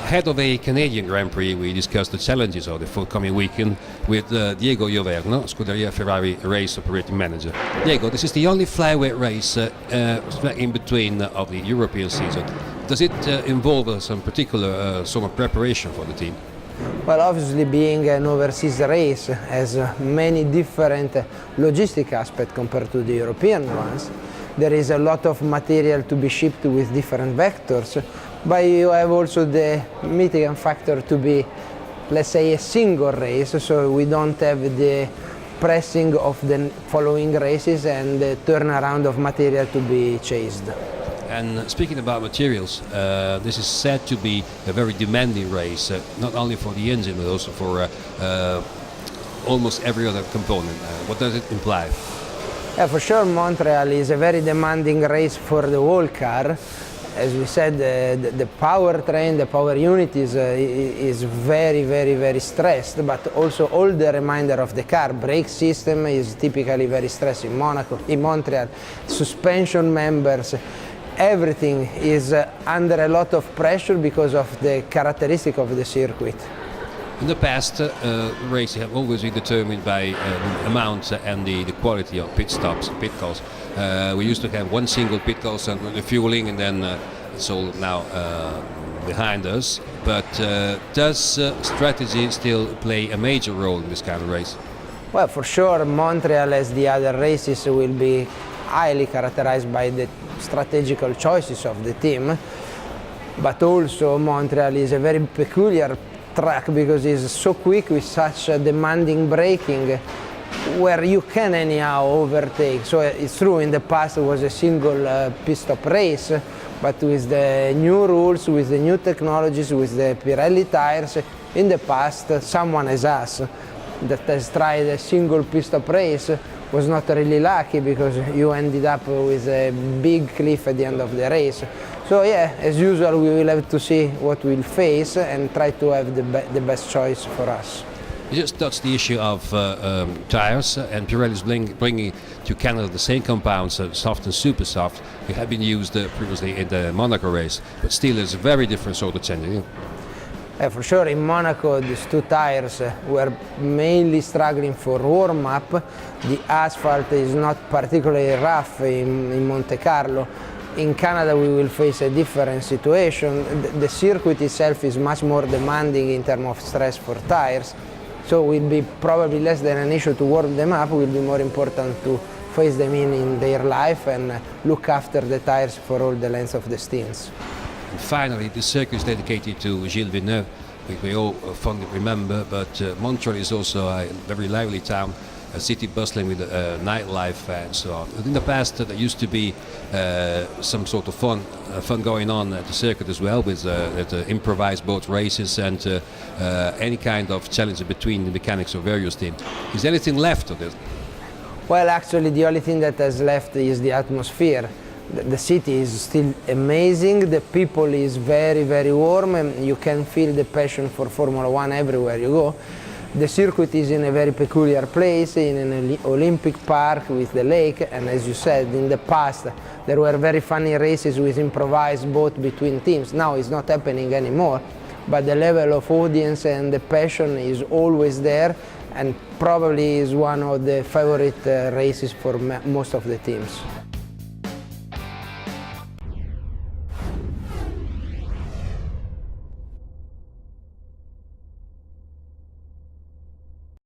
Ahead of a Canadian Grand Prix, we discussed the challenges of the forthcoming weekend with Diego Loverno, Scuderia Ferrari race operating manager. Diego, this is the only flyweight race in between of the European season. Does it involve some particular sort of preparation for the team? Well, obviously being an overseas race has many different logistic aspects compared to the European ones. There is a lot of material to be shipped with different vectors, but you have also the mitigant factor to be, let's say, a single race, so we don't have the pressing of the following races and the turnaround of material to be chased. And speaking about materials, this is said to be a very demanding race, not only for the engine but also for almost every other component. What does it imply? Yeah, for sure Montreal is a very demanding race for the whole car. As we said, the powertrain, the power unit is very stressed, but also all the remainder of the car. Brake system is typically very stressed in Montreal. Suspension members, everything is under a lot of pressure because of the characteristic of the circuit. In the past, races have always been determined by the amount and the quality of pit stops, pit calls. We used to have one single pit call and the fueling, and then it's all now behind us. But does strategy still play a major role in this kind of race? Well, for sure, Montreal, as the other races, will be highly characterized by the strategical choices of the team. But also, Montreal is a very peculiar track because it's so quick with such demanding braking where you can anyhow overtake. So it's true, in the past it was a single pit stop race, but with the new rules, with the new technologies, with the Pirelli tires, in the past someone as us that has tried a single pit stop race was not really lucky because you ended up with a big cliff at the end of the race. So yeah, as usual, we will have to see what we'll face and try to have the best choice for us. You just touched the issue of tires, and Pirelli is bringing to Canada the same compounds, soft and super soft. They have been used previously in the Monaco race, but still it's a very different sort of changing. For sure, in Monaco, these two tires were mainly struggling for warm-up. The asphalt is not particularly rough in Monte Carlo. In Canada, we will face a different situation. The circuit itself is much more demanding in terms of stress for tires, so it will be probably less than an issue to warm them up. It will be more important to face them in their life and look after the tires for all the length of the stints. And finally, the circuit is dedicated to Gilles Villeneuve, which we all fondly remember, but Montreal is also a very lively town, a city bustling with nightlife and so on. In the past, there used to be some sort of fun going on at the circuit as well, with improvised boat races and any kind of challenge between the mechanics of various teams. Is there anything left of this? Well, actually, the only thing that has left is the atmosphere. The city is still amazing, the people is very warm, and you can feel the passion for Formula One everywhere you go. The circuit is in a very peculiar place, in an Olympic park with the lake, and as you said, in the past there were very funny races with improvised boat between teams. Now it's not happening anymore, but the level of audience and the passion is always there, and probably is one of the favorite races for most of the teams.